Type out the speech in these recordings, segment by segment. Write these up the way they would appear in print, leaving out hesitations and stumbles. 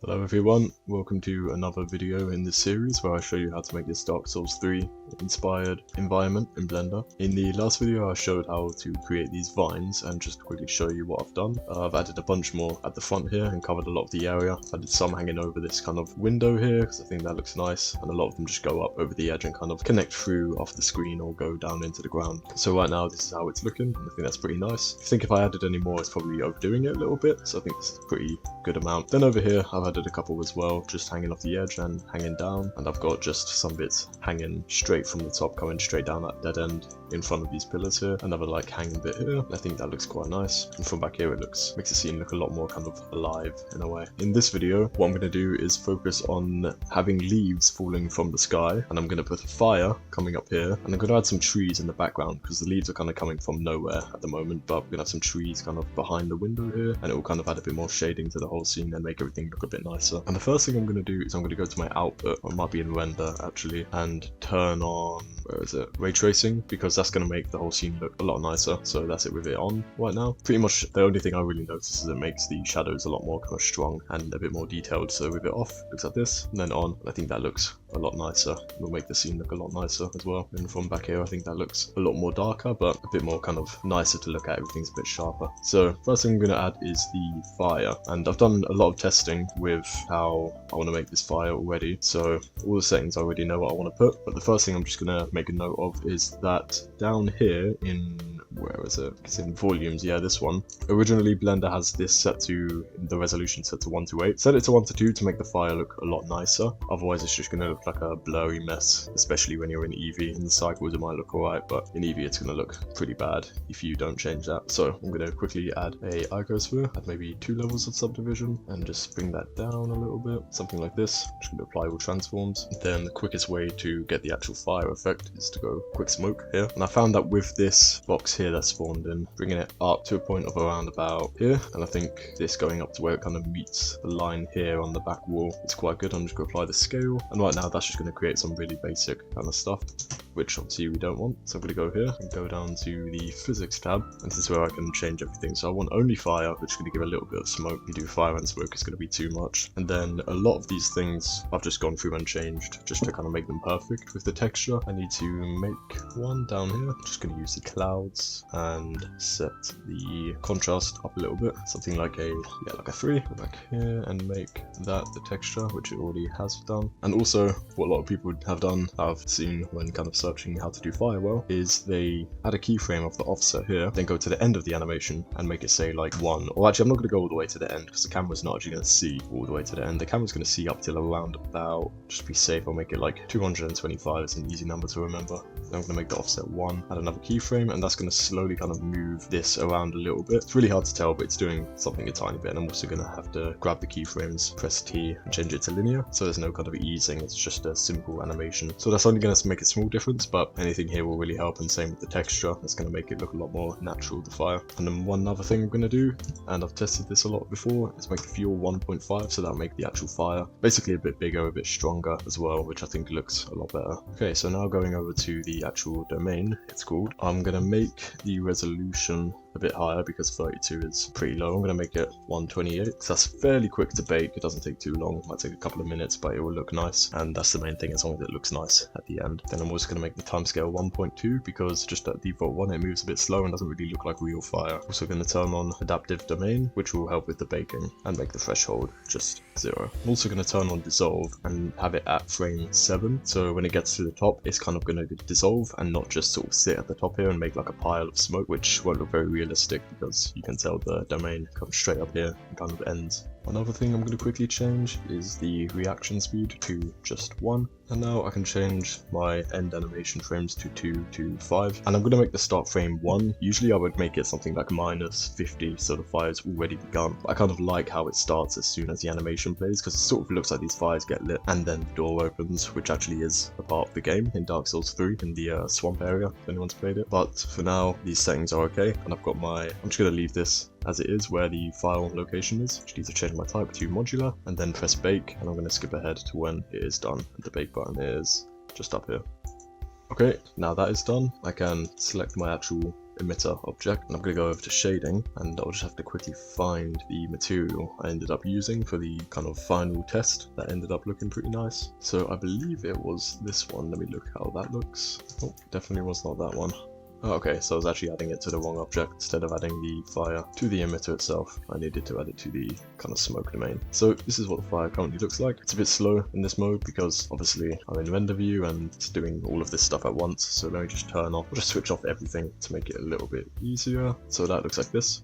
Hello everyone, welcome to another video in this series where I show you how to make this Dark Souls 3 inspired environment in Blender. In the last video I showed how to create these vines, and just to quickly show you what I've done, I've added a bunch more at the front here and covered a lot of the area. I did some hanging over this kind of window here because I think that looks nice, and a lot of them just go up over the edge and kind of connect through off the screen or go down into the ground. So right now this is how it's looking, and I think that's pretty nice. I think if I added any more it's probably overdoing it a little bit, so I think this is a pretty good amount. Then over here I've added a couple as well, just hanging off the edge and hanging down, and I've got just some bits hanging straight from the top, coming straight down that dead end in front of these pillars here. Another like hanging bit here. I think that looks quite nice, and from back here it makes the scene look a lot more kind of alive in a way. In this video what I'm going to do is focus on having leaves falling from the sky, and I'm going to put a fire coming up here, and I'm going to add some trees in the background because the leaves are kind of coming from nowhere at the moment, but we're going to have some trees kind of behind the window here, and it will kind of add a bit more shading to the whole scene and make everything look a bit nicer. And the first thing I'm going to do is I'm going to go to my output, or it might be in render actually, and turn on, where is it, ray tracing, because that's going to make the whole scene look a lot nicer. So that's it with it on right now. Pretty much the only thing I really notice is it makes the shadows a lot more kind of strong and a bit more detailed. So with it off, it looks like this, and then on, I think that looks a lot nicer. It'll make the scene look a lot nicer as well. And from back here I think that looks a lot more darker, but a bit more kind of nicer to look at. Everything's a bit sharper. So first thing I'm going to add is the fire, and I've done a lot of testing with how I want to make this fire already, so all the settings I already know what I want to put. But the first thing I'm just going to make a note of is that down here in, where is it? It's in volumes, yeah, this one. Originally Blender has this set to, the resolution set to 1:8. Set it to 1:2 to make the fire look a lot nicer, otherwise it's just going to look like a blurry mess, especially when you're in Eevee. In the cycles it might look alright, but in Eevee it's going to look pretty bad if you don't change that. So I'm going to quickly add a icosphere, add maybe 2 levels of subdivision, and just bring that down a little bit, something like this. I'm just going to apply all transforms. Then the quickest way to get the actual fire effect is to go quick smoke here, and I found that with this box here that's spawned in, bringing it up to a point of around about here, and I think this going up to where it kind of meets the line here on the back wall is quite good. I'm just going to apply the scale, and right now that's just going to create some really basic kind of stuff, which obviously we don't want. So I'm going to go here and go down to the physics tab, and this is where I can change everything. So I want only fire, which is going to give a little bit of smoke. If you do fire and smoke, it's going to be too much. And then a lot of these things I've just gone through and changed just to kind of make them perfect. With the texture, I need to make one down here. I'm just going to use the clouds and set the contrast up a little bit, something like a, yeah, like a 3. Go back here and make that the texture, which it already has done. And also what a lot of people have done, I've seen when kind of searching how to do fire well, is they add a keyframe of the offset here, then go to the end of the animation and make it say like 1, or actually I'm not going to go all the way to the end because the camera's not actually going to see all the way to the end. The camera's going to see up till around about, just to be safe, I'll make it like 225. It's an easy number to remember. Then I'm going to make the offset 1, add another keyframe, and that's going to slowly kind of move this around a little bit. It's really hard to tell, but it's doing something a tiny bit. And I'm also going to have to grab the keyframes, press T, and change it to linear, so there's no kind of easing. It's just a simple animation. So that's only going to make a small difference, but anything here will really help. And same with the texture, that's going to make it look a lot more natural, the fire. And then one other thing I'm going to do, and I've tested this a lot before, is make the fuel 1.5, so that'll make the actual fire basically a bit bigger, a bit stronger as well, which I think looks a lot better. Okay, so now going over to the actual domain, it's called, I'm going to make the resolution a bit higher because 32 is pretty low. I'm going to make it 128 because that's fairly quick to bake. It doesn't take too long. It might take a couple of minutes, but it will look nice, and that's the main thing, as long as it looks nice at the end. Then I'm also going to make the timescale 1.2 because just at default 1 it moves a bit slow and doesn't really look like real fire. Also going to turn on adaptive domain, which will help with the baking, and make the threshold just 0. I'm also going to turn on dissolve and have it at frame 7, so when it gets to the top it's kind of going to dissolve and not just sort of sit at the top here and make like a pile of smoke, which won't look very realistic because you can tell the domain comes straight up here and kind of ends. Another thing I'm going to quickly change is the reaction speed to just 1. And now I can change my end animation frames to 2 to 5. And I'm going to make the start frame 1. Usually I would make it something like -50, so the fire's already begun. But I kind of like how it starts as soon as the animation plays, because it sort of looks like these fires get lit and then the door opens, which actually is a part of the game in Dark Souls 3 in the swamp area, if anyone's played it. But for now, these settings are okay, and I've got my, I'm just going to leave this as it is where the file location is. Just need to change my type to modular and then press bake, and I'm going to skip ahead to when it is done, and the bake button is just up here. Okay, now that is done, I can select my actual emitter object, and I'm going to go over to shading, and I'll just have to quickly find the material I ended up using for the kind of final test that ended up looking pretty nice. So I believe it was this one. Let me look how that looks. Oh, definitely was not that one. Oh, okay, so I was actually adding it to the wrong object. Instead of adding the fire to the emitter itself, I needed to add it to the kind of smoke domain. So this is what the fire currently looks like. It's a bit slow in this mode because obviously I'm in render view and it's doing all of this stuff at once. So let me just turn off, or just switch off everything to make it a little bit easier. So that looks like this,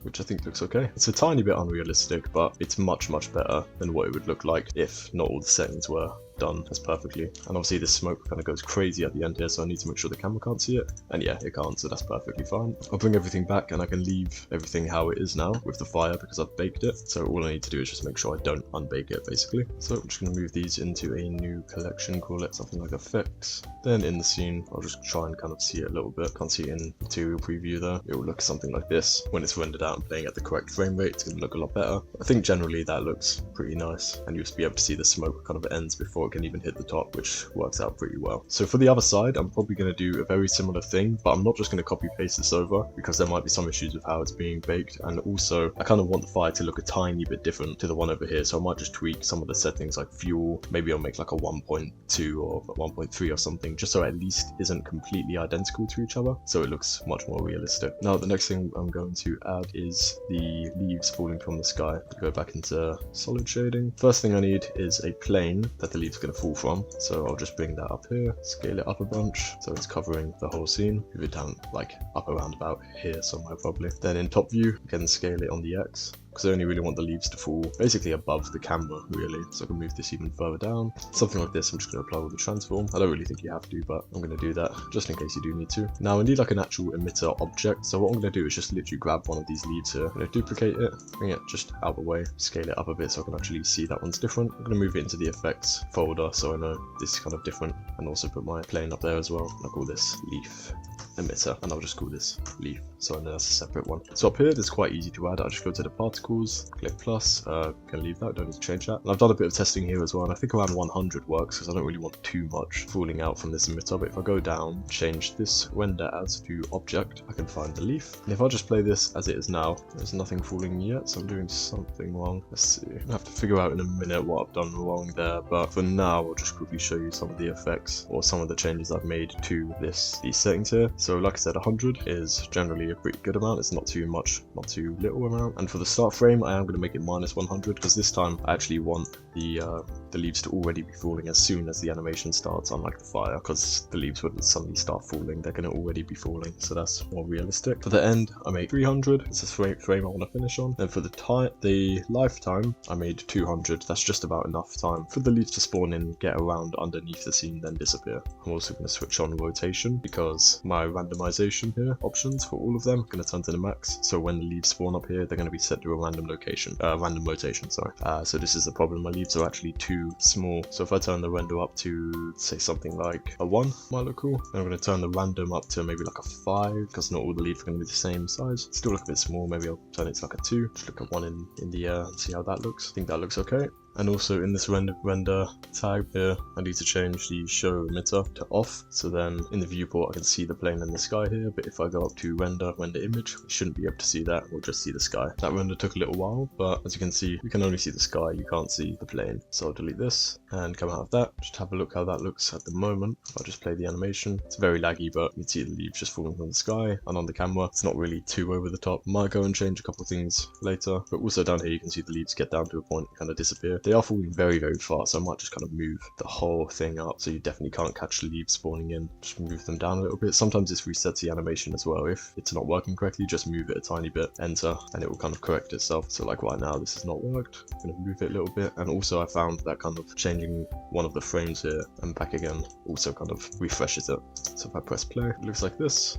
which I think looks okay. It's a tiny bit unrealistic, but it's much better than what it would look like if not all the settings were done as perfectly. And obviously this smoke kind of goes crazy at the end here, so I need to make sure the camera can't see it, and yeah, it can't, so that's perfectly fine. I'll bring everything back and I can leave everything how it is now with the fire because I've baked it, so all I need to do is just make sure I don't unbake it basically. So I'm just going to move these into a new collection, call it something like effects. Then in the scene I'll just try and kind of see it a little bit. Can't see it in material preview there. It will look something like this. When it's rendered out and playing at the correct frame rate, it's going to look a lot better. I think generally that looks pretty nice, and you'll just be able to see the smoke kind of ends before it can even hit the top, which works out pretty well. So for the other side, I'm probably going to do a very similar thing, but I'm not just going to copy paste this over because there might be some issues with how it's being baked, and also I kind of want the fire to look a tiny bit different to the one over here, so I might just tweak some of the settings like fuel. Maybe I'll make like a 1.2 or 1.3 or something, just so it at least isn't completely identical to each other, so it looks much more realistic. Now the next thing I'm going to add is the leaves falling from the sky. Go back into solid shading. First thing I need is a plane that the leaves are going to fall from, so I'll just bring that up here, scale it up a bunch so it's covering the whole scene, move it down like up around about here somewhere probably. Then in top view, again scale it on the X, because I only really want the leaves to fall basically above the camera really, so I can move this even further down. Something like this. I'm just going to apply with the transform. I don't really think you have to, but I'm going to do that just in case you do need to. Now I need like an actual emitter object, so what I'm going to do is just literally grab one of these leaves here. I'm going to duplicate it, bring it just out of the way, scale it up a bit so I can actually see that one's different. I'm going to move it into the effects folder so I know this is kind of different, and also put my plane up there as well. I'll call this leaf emitter, and I'll just call this leaf, so I know that's a separate one. So up here, it's quite easy to add. I just go to the particles, click plus, can leave that, don't need to change that. And I've done a bit of testing here as well, and I think around 100 works because I don't really want too much falling out from this emitter. But if I go down, change this render as to object, I can find the leaf. And if I just play this as it is now, there's nothing falling yet, so I'm doing something wrong. Let's see. I have to figure out in a minute what I've done wrong there, but for now, I'll just quickly show you some of the effects or some of the changes I've made to these settings here. So like I said, 100 is generally a pretty good amount. It's not too much, not too little amount. And for the start frame, I am going to make it minus 100 because this time I actually want the leaves to already be falling as soon as the animation starts, unlike the fire, because the leaves wouldn't suddenly start falling, they're going to already be falling, so that's more realistic. For the end, I made 300, it's a frame I want to finish on. Then for the lifetime, I made 200, that's just about enough time for the leaves to spawn in, get around underneath the scene, then disappear. I'm also going to switch on rotation because my randomization here, options for all of them, are going to turn to the max, so when the leaves spawn up here, they're going to be set to a random location, random rotation, sorry. So this is the problem, my leaves are actually too small. So if I turn the render up to say something like a 1, might look cool. Then I'm going to turn the random up to maybe like a 5 because not all the leaves are going to be the same size. Still look a bit small, maybe I'll turn it to like a 2. Just look at 1 in the air and see how that looks. I think that looks okay. And also in this render tag here, I need to change the show emitter to off. So then in the viewport, I can see the plane in the sky here. But if I go up to render image, we shouldn't be able to see that. We'll just see the sky. That render took a little while, but as you can see, you can only see the sky. You can't see the plane. So I'll delete this and come out of that. Just have a look how that looks at the moment. I'll just play the animation. It's very laggy, but you can see the leaves just falling from the sky. And on the camera, it's not really too over the top. Might go and change a couple of things later. But also down here, you can see the leaves get down to a point and kind of disappear. They are falling very fast, so I might just kind of move the whole thing up so you definitely can't catch the leaves spawning in. Just move them down a little bit. Sometimes this resets the animation as well. If it's not working correctly, just move it a tiny bit, enter, and it will kind of correct itself. So like right now, this has not worked. I'm going to move it a little bit. And also I found that kind of changing one of the frames here and back again also kind of refreshes it. So if I press play, it looks like this.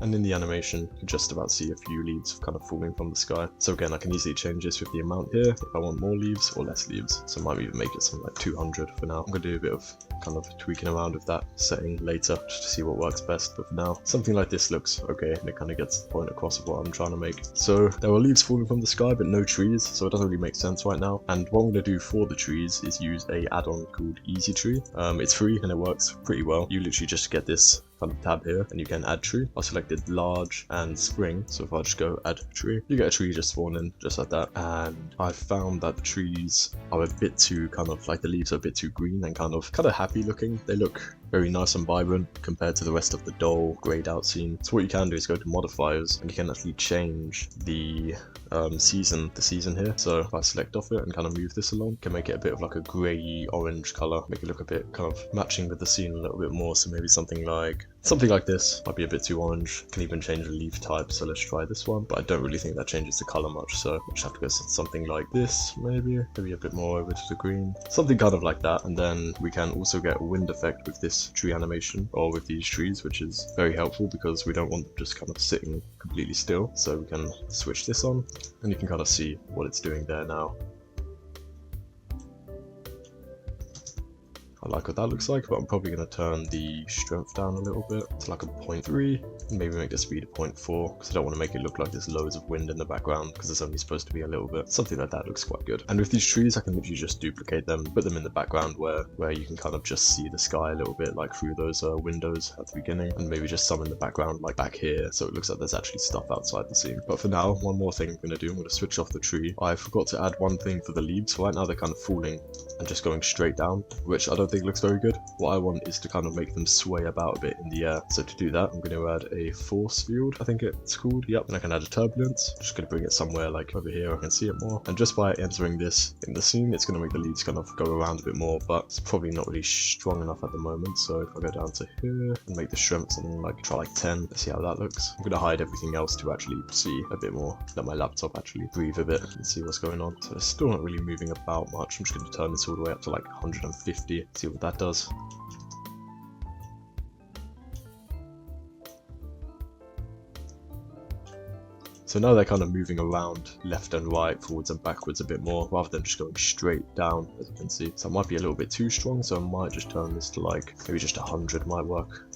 and in the animation you can just about see a few leaves kind of falling from the sky. So again, I can easily change this with the amount here if I want more leaves or less leaves. So I might even make it something like 200 for now. I'm going to do a bit of kind of tweaking around with that setting later just to see what works best, but for now something like this looks okay and it kind of gets the point across of what I'm trying to make. So there are leaves falling from the sky but no trees, so it doesn't really make sense right now. And what I'm going to do for the trees is use a add-on called Easy Tree. It's free and it works pretty well. You literally just get this kind of tab here and you can add tree. I selected large and spring, so if I just go add tree, you get a tree just spawning just like that. And I found that the trees are a bit too kind of like, the leaves are a bit too green and kind of happy looking. They look very nice and vibrant compared to the rest of the dull grayed out scene. So what you can do is go to modifiers and you can actually change the season here. So if I select off it and kind of move this along, you can make it a bit of like a grey orange color, make it look a bit kind of matching with the scene a little bit more. So maybe something like this. Might be a bit too orange. Can even change the leaf type, so let's try this one, but I don't really think that changes the color much, so I just have to go something like this, maybe a bit more over to the green, something kind of like that. And then we can also get a wind effect with this tree animation or with these trees, which is very helpful because we don't want them just kind of sitting completely still. So we can switch this on and you can kind of see what it's doing there now. I like what that looks like, but I'm probably going to turn the strength down a little bit to like a 0.3 and maybe make the speed a 0.4 because I don't want to make it look like there's loads of wind in the background because it's only supposed to be a little bit. Something like that looks quite good. And with these trees I can literally just duplicate them, put them in the background where you can kind of just see the sky a little bit like through those windows at the beginning, and maybe just some in the background like back here so it looks like there's actually stuff outside the scene. But for now, one more thing I'm going to do, I'm going to switch off the tree. I forgot to add one thing for the leaves. Right now they're kind of falling and just going straight down, which I don't think looks very good. What I want is to kind of make them sway about a bit in the air. So to do that, I'm going to add a force field, I think it's called. Yep, and I can add a turbulence. Just going to bring it somewhere like over here, I can see it more. And just by entering this in the scene, it's going to make the leaves kind of go around a bit more, but it's probably not really strong enough at the moment. So if I go down to here and make the strength something like, try like 10, let's see how that looks. I'm going to hide everything else to actually see a bit more, let my laptop actually breathe a bit and see what's going on. So it's still not really moving about much. I'm just going to turn this all the way up to like 150, see what that does. So now they're kind of moving around left and right, forwards and backwards a bit more, rather than just going straight down, as you can see. So it might be a little bit too strong, so I might just turn this to like, maybe just 100 might work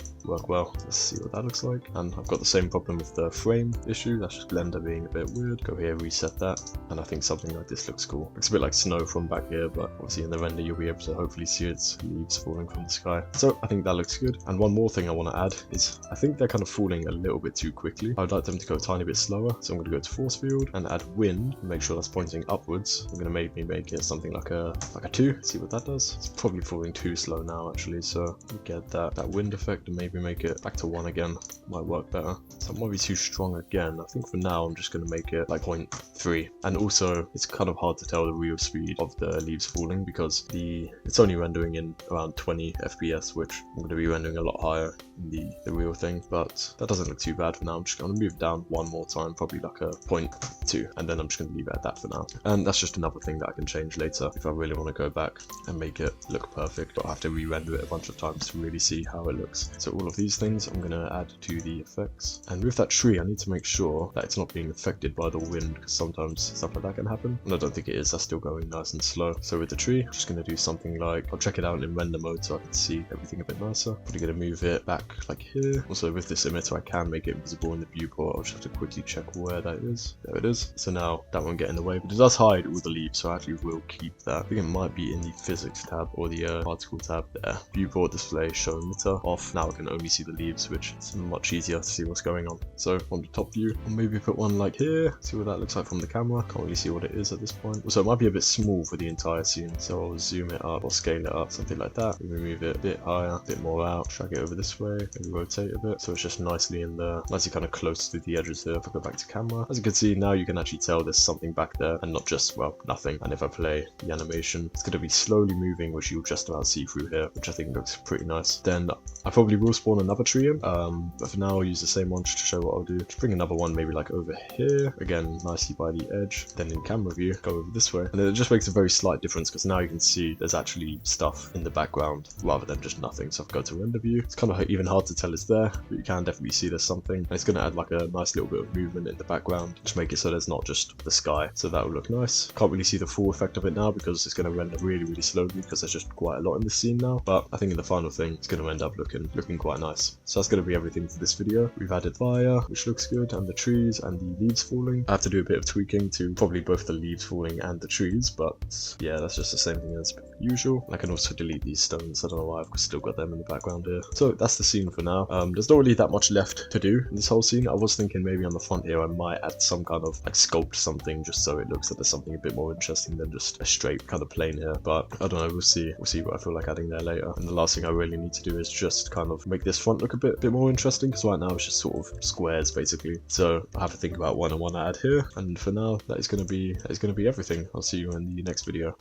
well. Let's see what that looks like. And I've got the same problem with the frame issue, that's just Blender being a bit weird. Go here, reset that, and I think something like this looks cool. Looks a bit like snow from back here, but obviously in the render you'll be able to hopefully see its leaves falling from the sky. So I think that looks good. And one more thing I want to add is, I think they're kind of falling a little bit too quickly. I'd like them to go a tiny bit slower, so I'm going to go to force field and add wind and make sure that's pointing upwards. I'm going to maybe make it something like a 2, see what that does. It's probably falling too slow now actually, so we get that wind effect and maybe make it back to 1 again, might work better. So it might be too strong again. I think for now I'm just going to make it like 0.3. And also it's kind of hard to tell the real speed of the leaves falling because it's only rendering in around 20 FPS, which I'm going to be rendering a lot higher in the real thing, but that doesn't look too bad for now. I'm just going to move down one more time, probably like a 0.2, and then I'm just going to leave it at that for now. And that's just another thing that I can change later if I really want to go back and make it look perfect, but I have to re-render it a bunch of times to really see how it looks. So all of these things I'm going to add to the effects. And with that tree I need to make sure that it's not being affected by the wind, because sometimes stuff like that can happen, and I don't think it is. That's still going nice and slow. So with the tree I'm just going to do something like, I'll check it out in render mode so I can see everything a bit nicer. Probably going to move it back like here. Also with this emitter I can make it visible in the viewport. I'll just have to quickly check where that is. There it is. So now that won't get in the way, but it does hide all the leaves, so I actually will keep that. I think it might be in the physics tab or the particle tab there. Viewport display show emitter off. Now I can only see the leaves, which is much easier to see what's going on. So on the top view, I'll maybe put one like here, see what that looks like from the camera. Can't really see what it is at this point. Also it might be a bit small for the entire scene, so I'll zoom it up or scale it up, something like that. Maybe move it a bit higher, a bit more out, drag it over this way, maybe rotate a bit so it's just nicely in there, nicely kind of close to the edges here. If I go back to camera, as you can see now, you can actually tell there's something back there and not just, well, nothing. And if I play the animation, it's going to be slowly moving, which you'll just about see through here, which I think looks pretty nice. Then I probably will spawn another tree in, but for now I'll use the same one just to show what I'll do. Just bring another one maybe like over here, again nicely by the edge, then in camera view go over this way, and then it just makes a very slight difference because now you can see there's actually stuff in the background rather than just nothing. So if I go to render view, it's kind of even hard to tell it's there, but you can definitely see there's something, and it's going to add like a nice little bit of movement in the background, just make it so there's not just the sky, so that will look nice. Can't really see the full effect of it now because it's going to render really slowly because there's just quite a lot in this scene now, but I think in the final thing it's going to end up looking quite nice. So that's going to be everything for this video. We've added fire, which looks good, and the trees and the leaves falling. I have to do a bit of tweaking to probably both the leaves falling and the trees, but yeah, that's just the same thing as usual. I can also delete these stones. I don't know why I've still got them in the background here. So that's the scene for now. There's not really that much left to do in this whole scene. I was thinking maybe on the front here I might add some kind of like sculpt something just so it looks like there's something a bit more interesting than just a straight kind of plane here, but I don't know, we'll see what I feel like adding there later. And the last thing I really need to do is just kind of make this front look a bit more interesting, because right now it's just sort of squares basically. So I have to think about what I want to add here, and for now that is going to be everything. I'll see you in the next video.